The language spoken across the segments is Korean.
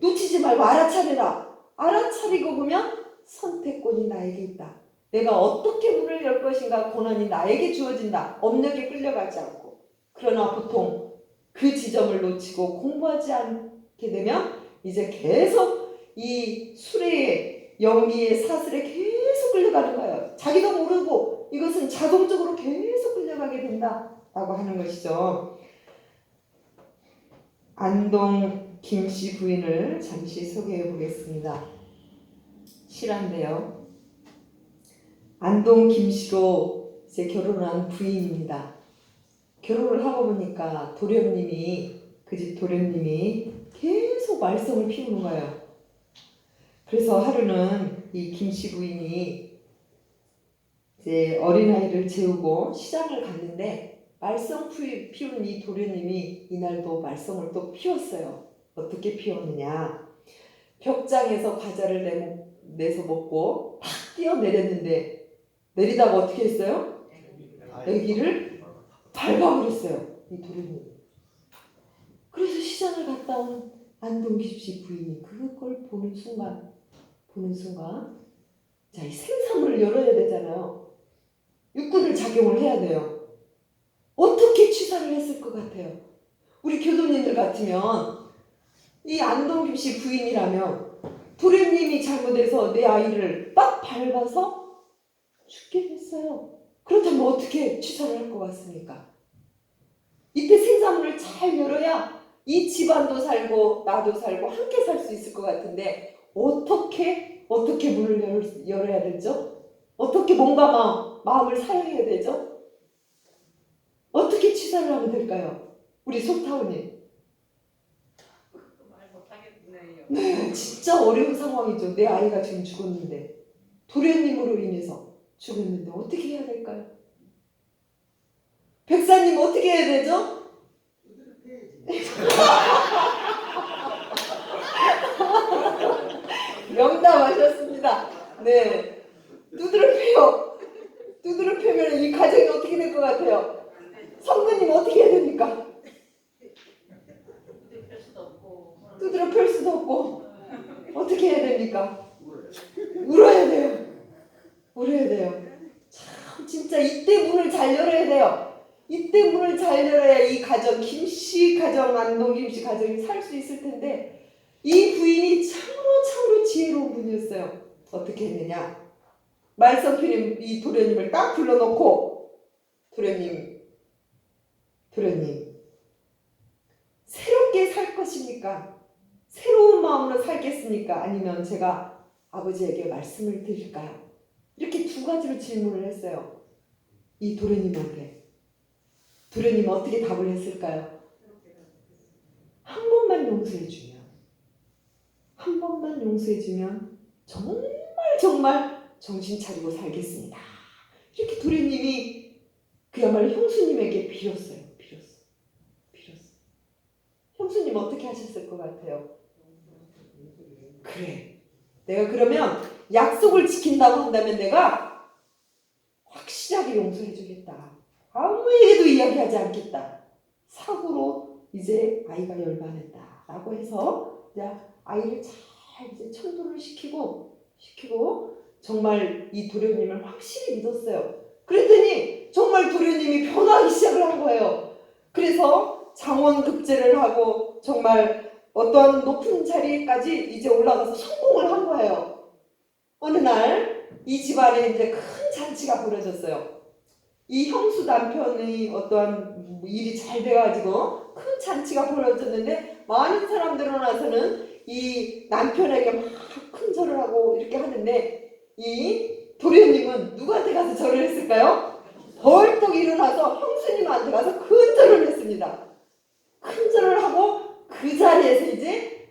놓치지 말고 알아차려라. 알아차리고 보면 선택권이 나에게 있다. 내가 어떻게 문을 열 것인가 권한이 나에게 주어진다. 업력에 끌려가지 않고. 그러나 보통 그 지점을 놓치고 공부하지 않게 되면 이제 계속 이 술의 연기의 사슬에 계속 끌려가는 거예요. 자기도 모르고 이것은 자동적으로 계속 끌려가게 된다라고 하는 것이죠. 안동 김씨 부인을 잠시 소개해 보겠습니다. 실화인데요. 안동 김씨로 이제 결혼한 부인입니다. 결혼을 하고 보니까 도련님이 그 집 도련님이 계속 말썽을 피우는 거예요. 그래서 하루는 이 김씨 부인이 이제 어린아이를 재우고 시장을 갔는데 말썽 피우는 이 도련님이 이날도 말썽을 또 피웠어요. 어떻게 피웠느냐? 벽장에서 과자를 내서 먹고 팍 뛰어내렸는데 내리다가 어떻게 했어요? 애기를 밟아버렸어요. 이 도련님. 그래서 시장을 갔다 온 안동 김씨 부인이 그걸 보는 순간 자, 이 생사문을 열어야 되잖아요. 육군을 작용을 해야 돼요. 어떻게 취사를 했을 것 같아요? 우리 교도님들 같으면 이 안동 김씨 부인이라면 도련님이 잘못해서 내 아이를 빡 밟아서 죽게 됐어요. 그렇다면 어떻게 취사를 할 것 같습니까? 이때 생사문을 잘 열어야 이 집안도 살고 나도 살고 함께 살 수 있을 것 같은데 어떻게 문을 열어야 되죠? 어떻게 뭔가 마음을 사용해야 되죠? 어떻게 취사를 하면 될까요? 우리 속타오님. 말 못하겠네요. 네, 진짜 어려운 상황이죠. 내 아이가 지금 죽었는데 도련님으로 인해서 죽었는데 어떻게 해야 될까요? 백사님 어떻게 해야 되죠? 명담하셨습니다. 네, 두드려 패요. 두드려 패면 이 가정이 어떻게 될 것 같아요? 성도님 어떻게 해야 됩니까? 두드려 펼 수도 없고 어떻게 해야 됩니까? 울어야 돼요. 울어야 돼요. 참 진짜 이때 문을 잘 열어야 돼요. 이때 문을 잘 열어야 이 가정, 김씨 가정, 안동 김씨 가정이 살 수 있을 텐데 이 부인이 참으로 지혜로운 분이었어요. 어떻게 했느냐? 말썽 피는 이 도련님을 딱 불러놓고 도련님 새롭게 살 것입니까? 새로운 마음으로 살겠습니까? 아니면 제가 아버지에게 말씀을 드릴까요? 이렇게 두 가지로 질문을 했어요. 이 도련님한테. 도련님 어떻게 답을 했을까요? 한 번만 용서해주면 정말 정신 차리고 살겠습니다. 이렇게 도련님이 그야말로 형수님에게 빌었어요. 형수님 어떻게 하셨을 것 같아요? 그래. 내가 그러면 약속을 지킨다고 한다면 내가 확실하게 용서해주겠다. 아무에게도 이야기하지 않겠다. 사고로 이제 아이가 열반했다. 라고 해서 이제 아이를 잘 이제 천도를 시키고 정말 이 도련님을 확실히 믿었어요. 그랬더니 정말 도련님이 변하기 시작을 한 거예요. 그래서 장원급제를 하고 정말 어떠한 높은 자리까지 이제 올라가서 성공을 한 거예요. 어느 날 이 집안에 이제 큰 잔치가 벌어졌어요. 이 형수 남편의 어떠한 일이 잘 돼가지고 큰 잔치가 벌어졌는데 많은 사람들이 나서는 이 남편에게 막 큰 절을 하고 이렇게 하는데 이 도련님은 누구한테 가서 절을 했을까요? 벌떡 일어나서 형수님한테 가서 큰 절을 했습니다. 큰 절을 하고 그 자리에서 이제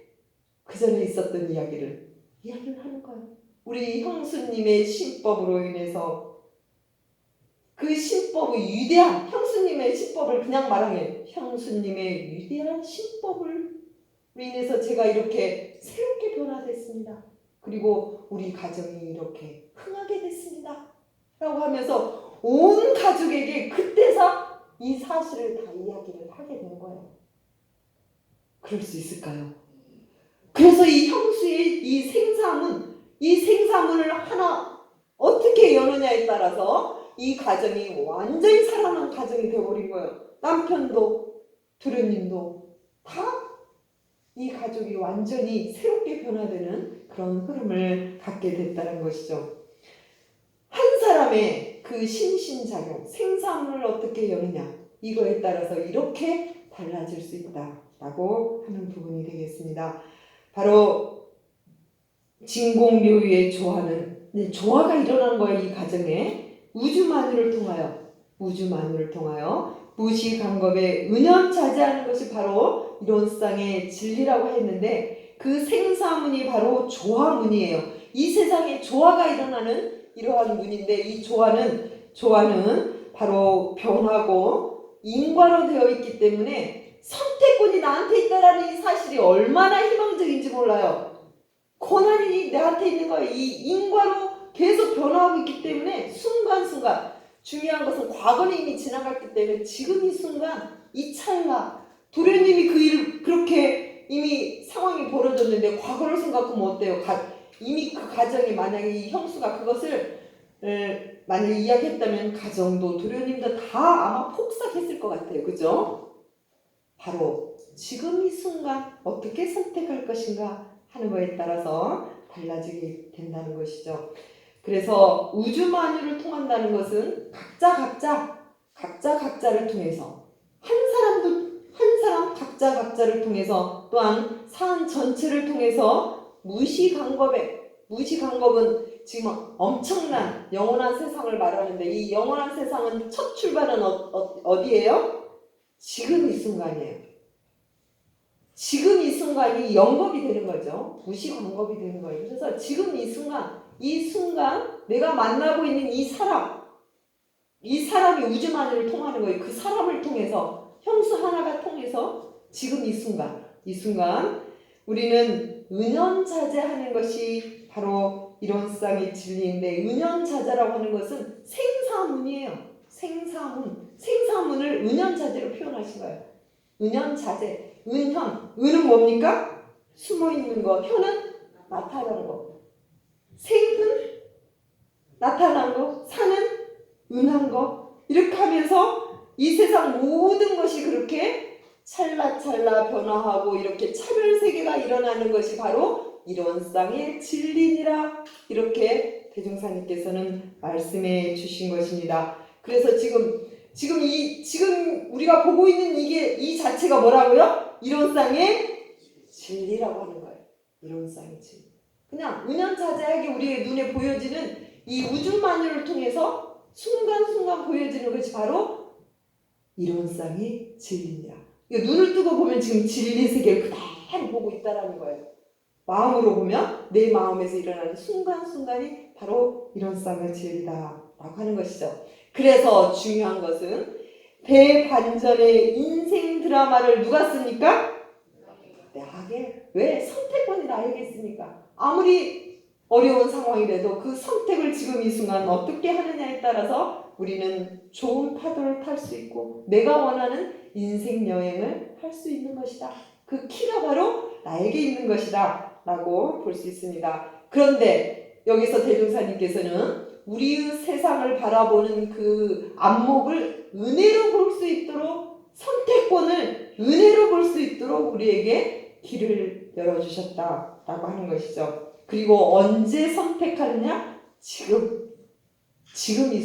그 전에 있었던 이야기를 하는 거예요. 우리 형수님의 신법으로 인해서 그 신법의 위대한 형수님의 신법을 그냥 말하면 형수님의 위대한 신법을 인해서 제가 이렇게 새롭게 변화됐습니다. 그리고 우리 가정이 이렇게 흥하게 됐습니다. 라고 하면서 온 가족에게 그때서 이 사실을 다 이야기를 하게 된 거예요. 그럴 수 있을까요? 그래서 이 형수의 이 생사문을 하나 어떻게 여느냐에 따라서 이 가정이 완전히 살아난 가정이 되어버린 거예요. 남편도 도련님도 다 이 가족이 완전히 새롭게 변화되는 그런 흐름을 갖게 됐다는 것이죠. 한 사람의 그 심신작용, 생사문을 어떻게 여느냐, 이거에 따라서 이렇게 달라질 수 있다라고 하는 부분이 되겠습니다. 바로 진공묘유의 조화가 일어난 거예요. 이 가정에 우주만유를 통하여 무시간겁에 은연자제하는 것이 바로 이론상의 진리라고 했는데, 그 생사문이 바로 조화문이에요. 이 세상에 조화가 일어나는 이러한 문인데, 이 조화는 바로 변하고 인과로 되어 있기 때문에 선택권이 나한테 있다라는 이 사실이 얼마나 희망적인지 몰라요. 고난이 나한테 있는 거예요. 이 인과로 계속 변화하고 있기 때문에 순간순간, 중요한 것은 과거는 이미 지나갔기 때문에 지금 이 순간, 이 찰나, 도련님이 그 일을 그렇게 이미 상황이 벌어졌는데 과거를 생각하면 어때요? 이미 그 가정이, 만약에 이 형수가 그것을 만약에 이야기했다면 가정도 도련님도 다 아마 폭삭했을 것 같아요. 그죠? 바로 지금 이 순간 어떻게 선택할 것인가 하는 거에 따라서 달라지게 된다는 것이죠. 그래서 우주만유를 통한다는 것은 각자를 통해서, 한 사람 각자를 통해서, 또한 산 전체를 통해서 무시간겁은 지금 엄청난 영원한 세상을 말하는데, 이 영원한 세상은 첫 출발은 어디예요? 지금 이 순간이에요. 지금 이 순간이 영겁이 되는 거죠. 무시간겁이 되는 거예요. 그래서 지금 이 순간 내가 만나고 있는 이 사람이 우주만유를 통하는 거예요. 그 사람을 통해서, 형수 하나가 통해서 지금 이 순간 우리는 은연자제하는 것이 바로 이론상의 진리인데, 은연자제라고 하는 것은 생사문이에요. 생사문을 은연자제로 표현하신 거예요. 은연자제, 은은 뭡니까? 숨어있는 것, 현은 나타나는 것, 생은 나타난 것, 사는 은한 것, 이렇게 하면서 이 세상 모든 것이 그렇게 찰나찰나 변화하고 이렇게 차별세계가 일어나는 것이 바로 이론상의 진리니라, 이렇게 대종사님께서는 말씀해 주신 것입니다. 그래서 지금 우리가 보고 있는 이 자체가 뭐라고요? 이론상의 진리라고 하는 거예요. 이론상의 진리. 그냥 은연자제하게 우리의 눈에 보여지는 이 우주만유를 통해서 순간순간 보여지는 것이 바로 이론상의 진리입니다. 눈을 뜨고 보면 지금 진리 세계를 그대로 보고 있다라는 거예요. 마음으로 보면 내 마음에서 일어나는 순간순간이 바로 이론상의 진리다라고 하는 것이죠. 그래서 중요한 것은 대반전의 인생 드라마를 누가 씁니까? 나에게. 왜? 선택권이 나에게 있으니까. 아무리 어려운 상황이라도 그 선택을 지금 이 순간 어떻게 하느냐에 따라서 우리는 좋은 파도를 탈 수 있고 내가 원하는 인생 여행을 할 수 있는 것이다. 그 키가 바로 나에게 있는 것이다 라고 볼 수 있습니다. 그런데 여기서 대종사님께서는 우리의 세상을 바라보는 그 안목을 은혜로 볼 수 있도록, 선택권을 은혜로 볼 수 있도록 우리에게 길을 열어주셨다라고 하는 것이죠. 그리고 언제 선택하느냐? 지금 이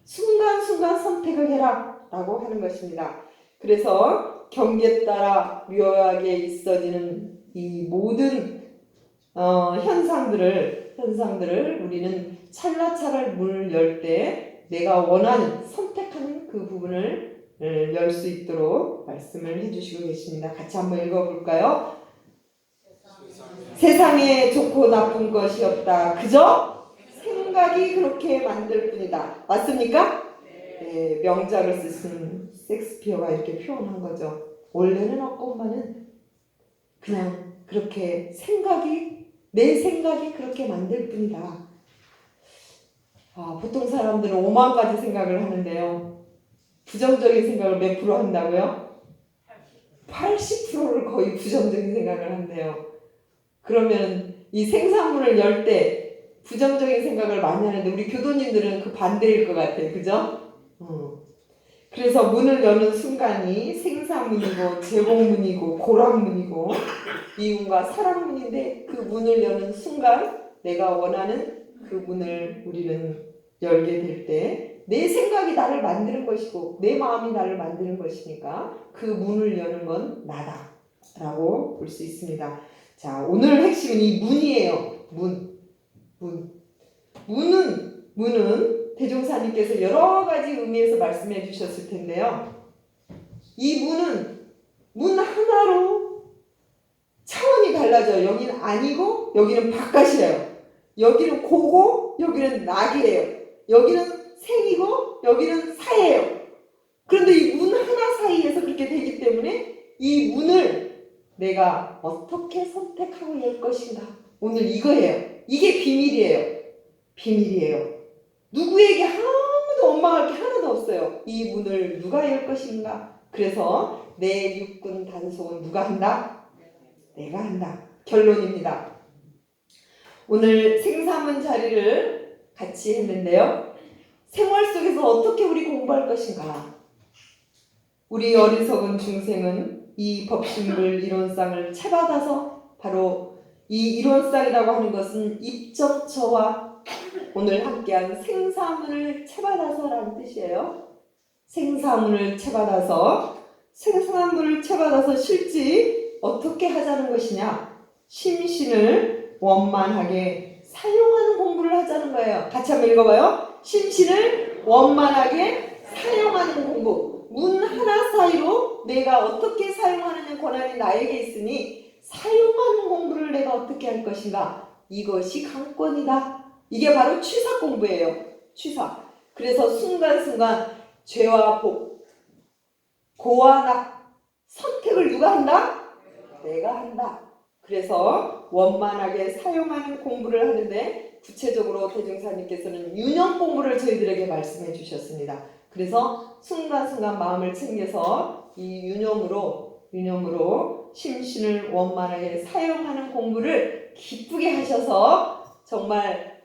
순간순간 선택을 해라 라고 하는 것입니다. 그래서 경계에 따라 묘하게 있어지는 이 모든 현상들을 우리는 찰나찰나 문을 열 때 내가 원하는, 선택하는 그 부분을 열 수 있도록 말씀을 해주시고 계십니다. 같이 한번 읽어볼까요? 세상에 좋고 나쁜 것이 없다. 그저 생각이 그렇게 만들 뿐이다. 맞습니까? 네, 명작을 쓰신 셰익스피어가 이렇게 표현한 거죠. 원래는 없건만은 그냥 그렇게 내 생각이 그렇게 만들 뿐이다. 보통 사람들은 5만 가지 생각을 하는데요. 부정적인 생각을 몇 프로 한다고요? 80%를 거의 부정적인 생각을 한대요. 그러면 이 생산문을 열 때 부정적인 생각을 많이 하는데 우리 교도님들은 그 반대일 것 같아요. 그죠? 그래서 문을 여는 순간이 생사문이고 제공문이고 고락문이고 미움과 사랑문인데 그 문을 여는 순간 내가 원하는 그 문을 우리는 열게 될 때 내 생각이 나를 만드는 것이고 내 마음이 나를 만드는 것이니까 그 문을 여는 건 나다 라고 볼 수 있습니다. 자, 오늘 핵심은 이 문이에요. 문은 대종사님께서 여러 가지 의미에서 말씀해 주셨을 텐데요. 이 문 하나로 차원이 달라져요. 여기는 아니고 여기는 바깥이에요. 여기는 고고 여기는 낙이에요. 여기는 생이고 여기는 사예요. 그런데 이 문 하나 사이에서 그렇게 되기 때문에 이 문을 내가 어떻게 선택하고 열 것인가. 오늘 이거예요. 이게 비밀이에요. 누구에게 아무도 원망할 게 하나도 없어요. 이 문을 누가 열 것인가. 그래서 내 육군 단속은 누가 한다? 내가 한다. 결론입니다. 오늘 생사문 자리를 같이 했는데요. 생활 속에서 어떻게 우리 공부할 것인가. 우리 어리석은 중생은 이 법신불 이론상을 채받아서 바로 이 이론상이라고 하는 것은 입정처와 오늘 함께한 생사문을 채받아서라는 뜻이에요. 생사문을 채받아서 실제 어떻게 하자는 것이냐. 심신을 원만하게 사용하는 공부를 하자는 거예요. 같이 한번 읽어봐요. 심신을 원만하게 사용하는 공부. 문 하나 사이로 내가 어떻게 사용하느냐 권한이 나에게 있으니 사용하는 공부를 내가 어떻게 할 것인가. 이것이 강권이다. 이게 바로 취사 공부예요. 취사. 그래서 순간순간 죄와 복, 고와 낙 선택을 누가 한다? 내가 한다. 그래서 원만하게 사용하는 공부를 하는데 구체적으로 대종사님께서는 유념 공부를 저희들에게 말씀해 주셨습니다. 그래서 순간순간 마음을 챙겨서 이 유념으로 심신을 원만하게 사용하는 공부를 기쁘게 하셔서 정말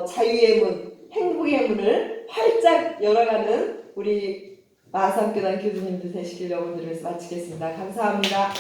자유의 문, 행복의 문을 활짝 열어가는 우리 마산교단 교주님들 되시길 영원드리면서 마치겠습니다. 감사합니다.